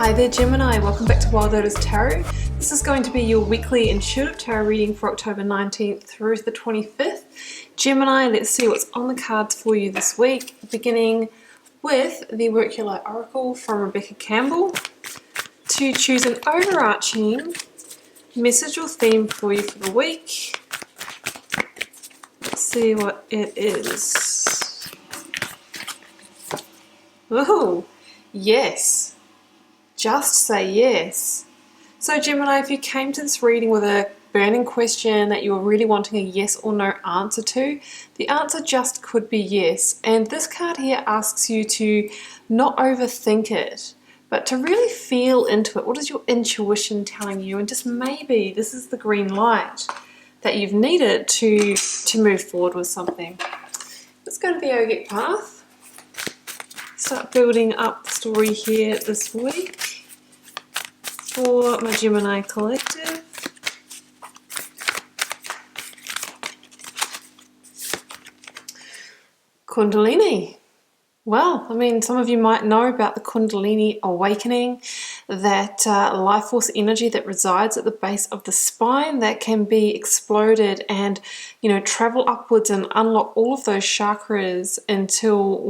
Hi there Gemini, welcome back to Wild Lotus Tarot. This is going to be your weekly intuitive tarot reading for October 19th through to the 25th. Gemini, let's see what's on the cards for you this week, beginning with the Work Your Light Oracle from Rebecca Campbell. To choose an overarching message or theme for you for the week. Let's see what it is. Oh, yes. Just say yes. So Gemini, if you came to this reading with a burning question that you were really wanting a yes or no answer to, the answer just could be yes. And this card here asks you to not overthink it, but to really feel into it. What is your intuition telling you? And just maybe this is the green light that you've needed to move forward with something. Let's go to the yogic path. Start building up the story here this week for my Gemini collective. Kundalini. Well, I mean, some of you might know about the Kundalini awakening, that life force energy that resides at the base of the spine that can be exploded and, you know, travel upwards and unlock all of those chakras until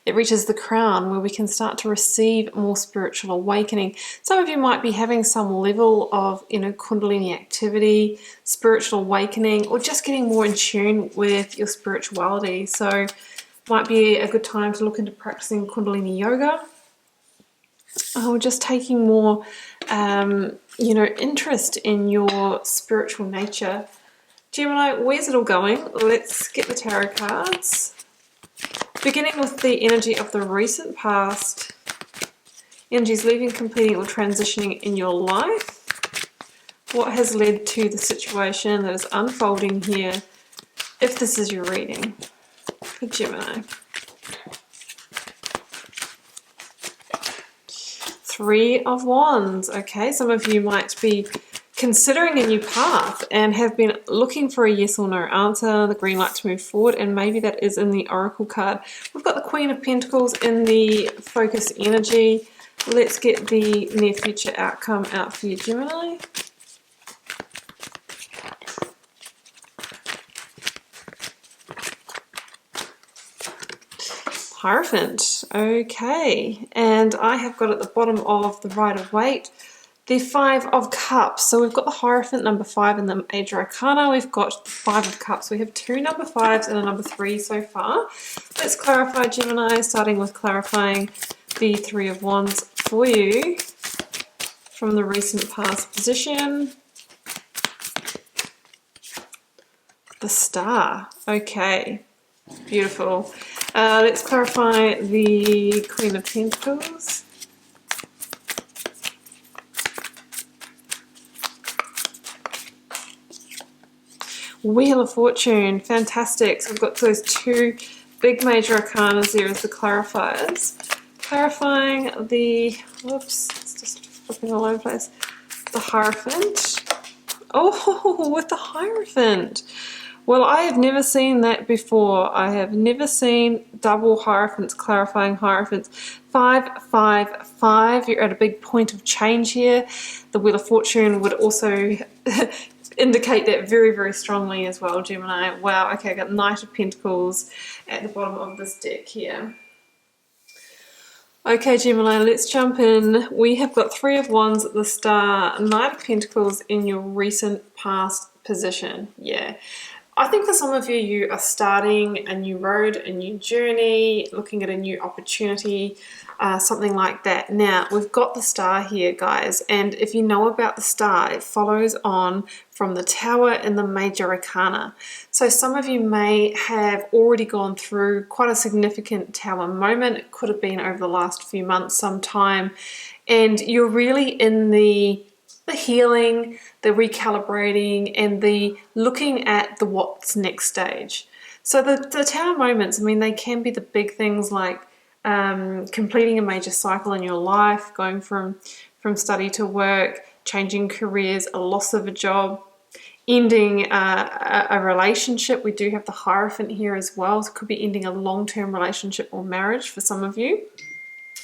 it reaches the crown, where we can start to receive more spiritual awakening. Some of you might be having some level of, you know, Kundalini activity, spiritual awakening, or just getting more in tune with your spirituality. So might be a good time to look into practicing Kundalini yoga, or just taking more, you know, interest in your spiritual nature. Gemini, where's it all going? Let's get the tarot cards. Beginning with the energy of the recent past. Energies leaving, completing, or transitioning in your life. What has led to the situation that is unfolding here, if this is your reading for Gemini. Three of Wands. Okay, some of you might be considering a new path and have been looking for a yes or no answer, the green light to move forward, and maybe that is in the Oracle card. We've got the Queen of Pentacles in the focus energy. Let's get the near future outcome out for you, Gemini. Hierophant. Okay, and I have got at the bottom of the Rider-Waite the Five of Cups. So we've got the Hierophant, number 5, in the Major Arcana. We've got the Five of Cups. We have 2 number 5s and a number 3 so far. Let's clarify, Gemini, starting with clarifying the Three of Wands for you from the recent past position. The Star. Okay, beautiful. Let's clarify the Queen of Pentacles. Wheel of Fortune. Fantastic. So we've got those 2 big major arcanas there as the clarifiers. Clarifying the, whoops, it's just flipping all over the place. The Hierophant. Oh, with the Hierophant. Well, I have never seen that before. I have never seen double Hierophants, clarifying Hierophants. 5, 5, 5. You're at a big point of change here. The Wheel of Fortune would also indicate that very, very strongly as well, Gemini. Wow, okay, I got Knight of Pentacles at the bottom of this deck here. Okay, Gemini, let's jump in. We have got 3 of Wands at the Star, Knight of Pentacles in your recent past position. Yeah. I think for some of you, you are starting a new road, a new journey, looking at a new opportunity, something like that. Now, we've got the Star here, guys, and if you know about the Star, it follows on from the Tower in the Major Arcana. So some of you may have already gone through quite a significant Tower moment. It could have been over the last few months sometime, and you're really in the healing, the recalibrating, and the looking at the what's next stage. So the Tower moments, I mean, they can be the big things like completing a major cycle in your life, going from study to work, changing careers, a loss of a job, ending a relationship. We do have the Hierophant here as well. So it could be ending a long-term relationship or marriage for some of you.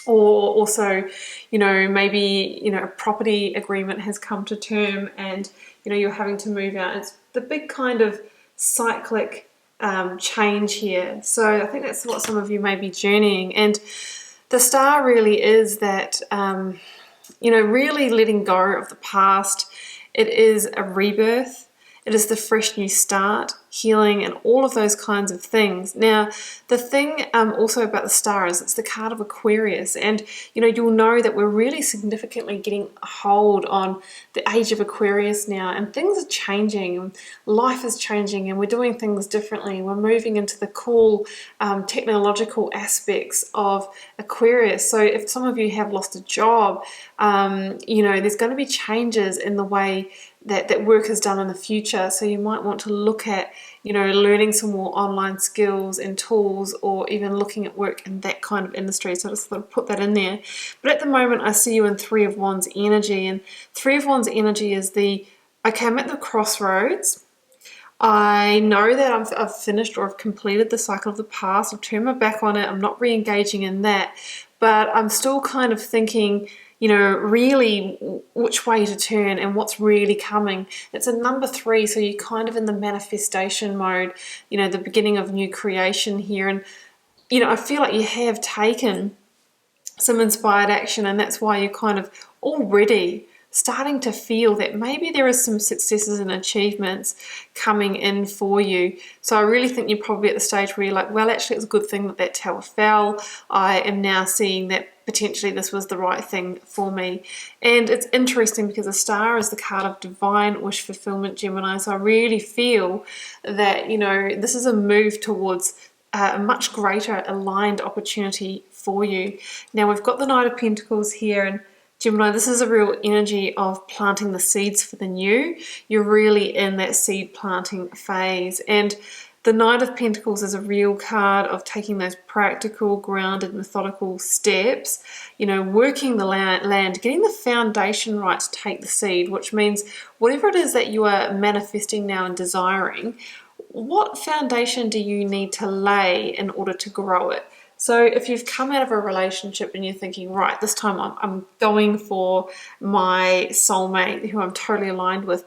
Or also, maybe, a property agreement has come to term and, you're having to move out. It's the big kind of cyclic change here. So I think that's what some of you may be journeying. And the star really is that, really letting go of the past. It is a rebirth. It is the fresh new start, healing, and all of those kinds of things. Now, the thing also about the star is it's the card of Aquarius, and you'll know that we're really significantly getting a hold on the age of Aquarius now, and things are changing, and life is changing, and we're doing things differently. We're moving into the cool technological aspects of Aquarius. So if some of you have lost a job, there's going to be changes in the way that work is done in the future. So you might want to look at, learning some more online skills and tools, or even looking at work in that kind of industry. So I just thought I'd put that in there. But at the moment, I see you in Three of Wands energy. And Three of Wands energy is okay, I'm at the crossroads. I know that I've finished or I've completed the cycle of the past. I've turned my back on it. I'm not re-engaging in that. But I'm still kind of thinking, really which way to turn and what's really coming. It's a number 3, so you're kind of in the manifestation mode, the beginning of new creation here. And, I feel like you have taken some inspired action, and that's why you're kind of already starting to feel that maybe there is some successes and achievements coming in for you. So I really think you're probably at the stage where you're like, well, actually it's a good thing that tower fell. I am now seeing that potentially this was the right thing for me. And it's interesting because a star is the card of divine wish fulfillment, Gemini. So I really feel that, this is a move towards a much greater aligned opportunity for you. Now we've got the Knight of Pentacles here, and Gemini, this is a real energy of planting the seeds for the new. You're really in that seed planting phase. And the Knight of Pentacles is a real card of taking those practical, grounded, methodical steps, working the land, getting the foundation right to take the seed, which means whatever it is that you are manifesting now and desiring, what foundation do you need to lay in order to grow it? So if you've come out of a relationship and you're thinking, right, this time I'm going for my soulmate who I'm totally aligned with,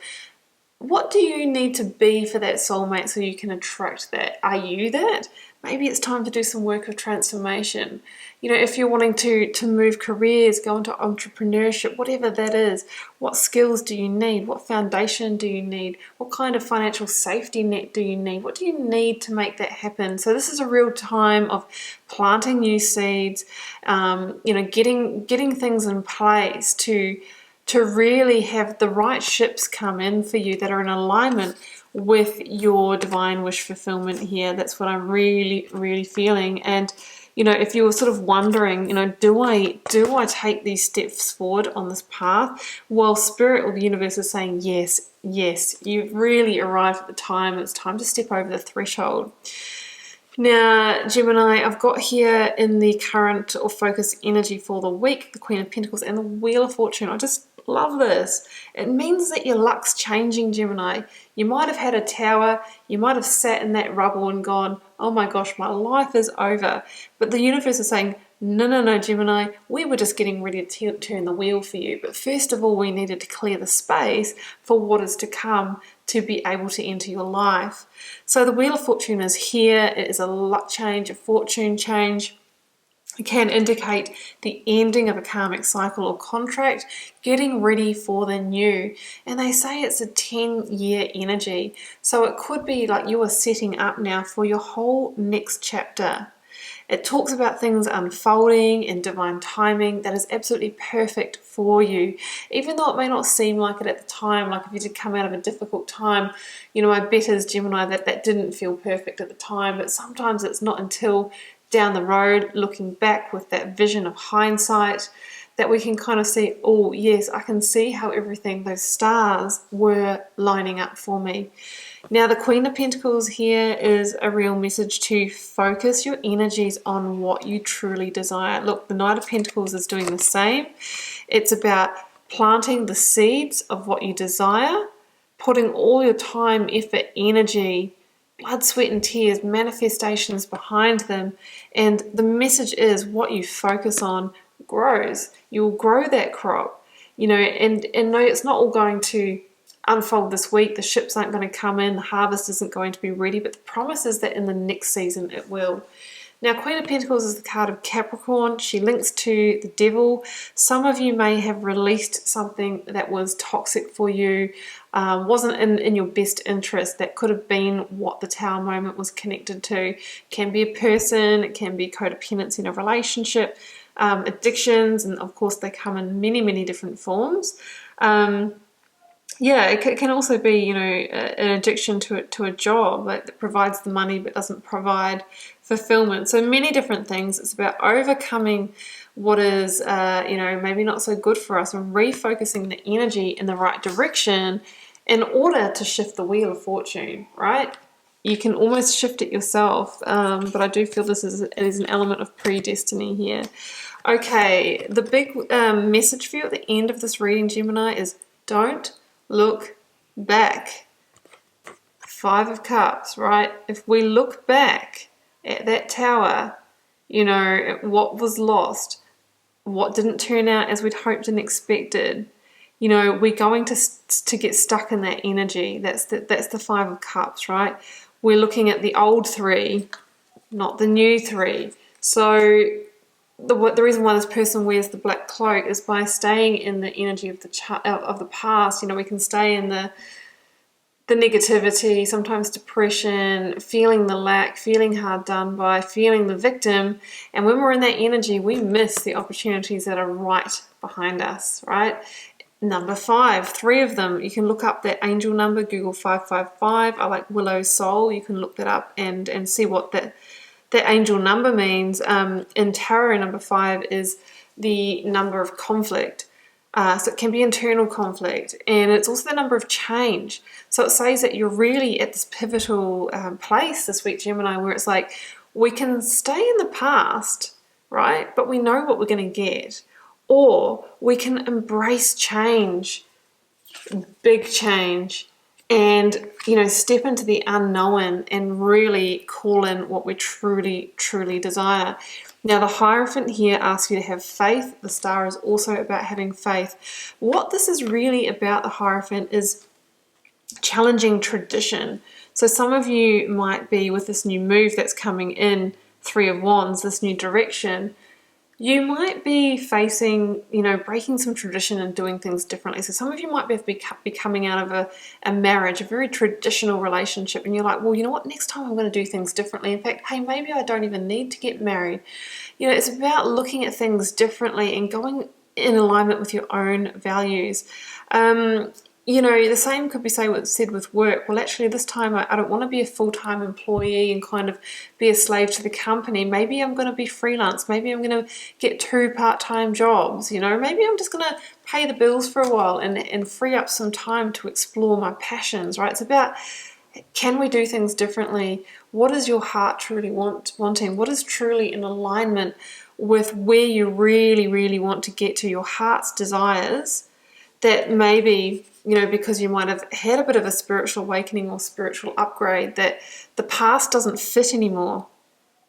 what do you need to be for that soulmate so you can attract that? Are you that? Maybe it's time to do some work of transformation. If you're wanting to move careers, go into entrepreneurship, whatever that is, what skills do you need? What foundation do you need? What kind of financial safety net do you need? What do you need to make that happen? So this is a real time of planting new seeds, getting things in place to really have the right ships come in for you that are in alignment with your divine wish fulfillment here. That's what I'm really, really feeling. And, if you're sort of wondering, do I take these steps forward on this path? Well, Spirit or the universe is saying, yes, you've really arrived at the time. It's time to step over the threshold. Now, Gemini, I've got here in the current or focus energy for the week, the Queen of Pentacles and the Wheel of Fortune. I just love this. It means that your luck's changing, Gemini. You might have had a tower, you might have sat in that rubble and gone, oh my gosh, my life is over. But the universe is saying, no, Gemini, we were just getting ready to turn the wheel for you. But first of all, we needed to clear the space for what is to come to be able to enter your life. So the Wheel of Fortune is here. It is a luck change, a fortune change. It can indicate the ending of a karmic cycle or contract, getting ready for the new. And they say it's a 10-year energy. So it could be like you are setting up now for your whole next chapter. It talks about things unfolding in divine timing that is absolutely perfect for you. Even though it may not seem like it at the time, like if you did come out of a difficult time, I bet as Gemini that didn't feel perfect at the time. But sometimes it's not until down the road, looking back with that vision of hindsight, that we can kind of see, oh yes, I can see how everything, those stars were lining up for me. Now the Queen of Pentacles here is a real message to focus your energies on what you truly desire. Look, the Knight of Pentacles is doing the same. It's about planting the seeds of what you desire, putting all your time, effort, energy, blood, sweat and tears, manifestations behind them. And the message is what you focus on grows. You'll grow that crop, you know, and no, it's not all going to unfold this week. The ships aren't going to come in, the harvest isn't going to be ready, but the promise is that in the next season it will. Now, Queen of Pentacles is the card of Capricorn. She links to the devil. Some of you may have released something that was toxic for you, wasn't in your best interest. That could have been what the Tower moment was connected to. It can be a person, it can be codependency in a relationship, addictions, and of course they come in many, many different forms. Yeah, it can also be, you know, an addiction to a job that provides the money but doesn't provide fulfillment. So many different things. It's about overcoming what is, you know, maybe not so good for us, and refocusing the energy in the right direction in order to shift the wheel of fortune, right? You can almost shift it yourself, but I do feel this is an element of predestiny here. Okay, the big message for you at the end of this reading, Gemini, is don't look back. 5 of Cups, right? If we look back at that tower, you know, at what was lost, what didn't turn out as we'd hoped and expected, you know, we're going to get stuck in that energy. That's the 5 of Cups, right? We're looking at the old 3, not the new 3. So the reason why this person wears the black cloak is by staying in the energy of the past. You know, we can stay in the negativity, sometimes depression, feeling the lack, feeling hard done by, feeling the victim. And when we're in that energy, we miss the opportunities that are right behind us, right? Number 5, 3 of them. You can look up that angel number, Google 555. I like Willow Soul. You can look that up and see what that angel number means. In tarot, number 5 is the number of conflict. So it can be internal conflict, and it's also the number of change. So it says that you're really at this pivotal place this week, Gemini, where it's like we can stay in the past, right? But we know what we're going to get. Or we can embrace change, big change, and, you know, step into the unknown and really call in what we truly, truly desire. Now, the Hierophant here asks you to have faith. The Star is also about having faith. What this is really about, the Hierophant, is challenging tradition. So some of you might be, with this new move that's coming in, 3 of Wands, this new direction, you might be facing, you know, breaking some tradition and doing things differently. So some of you might be coming out of a marriage, a very traditional relationship, and you're like, well, you know what, next time I'm going to do things differently. In fact, hey, maybe I don't even need to get married. You know, it's about looking at things differently and going in alignment with your own values. You know, the same could be said with work. Well, actually, this time I don't want to be a full-time employee and kind of be a slave to the company. Maybe I'm going to be freelance. Maybe I'm going to get 2 part-time jobs. You know, maybe I'm just going to pay the bills for a while and free up some time to explore my passions, right? It's about, can we do things differently? What is your heart truly wanting? What is truly in alignment with where you really, really want to get to, your heart's desires? That maybe, you know, because you might have had a bit of a spiritual awakening or spiritual upgrade, that the past doesn't fit anymore.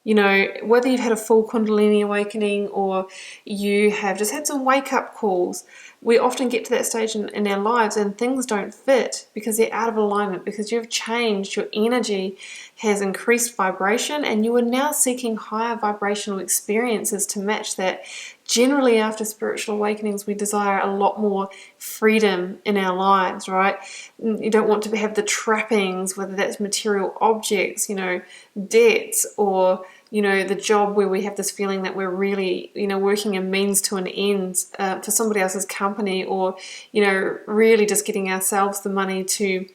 You know, whether you've had a full Kundalini awakening or you have just had some wake-up calls, we often get to that stage in our lives and things don't fit because they're out of alignment, because you've changed, your energy has increased vibration, and you are now seeking higher vibrational experiences to match that. Generally, after spiritual awakenings, we desire a lot more freedom in our lives, right? You don't want to have the trappings, whether that's material objects, you know, debts, or, you know, the job where we have this feeling that we're really, you know, working a means to an end for somebody else's company, or, you know, really just getting ourselves the money to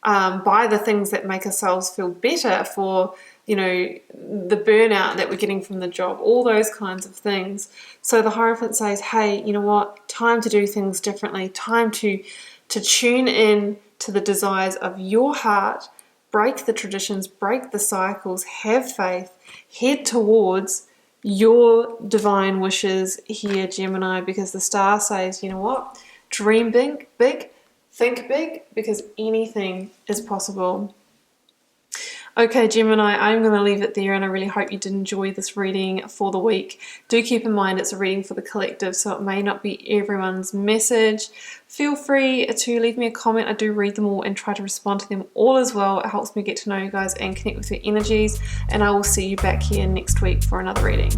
buy the things that make ourselves feel better for, you know, the burnout that we're getting from the job, all those kinds of things. So the Hierophant says, hey, you know what, time to do things differently, time to tune in to the desires of your heart, break the traditions, break the cycles, have faith, head towards your divine wishes here, Gemini, because the Star says, you know what, dream big, think big, because anything is possible. Okay, Gemini, I'm going to leave it there, and I really hope you did enjoy this reading for the week. Do keep in mind it's a reading for the collective, so it may not be everyone's message. Feel free to leave me a comment. I do read them all and try to respond to them all as well. It helps me get to know you guys and connect with your energies, and I will see you back here next week for another reading.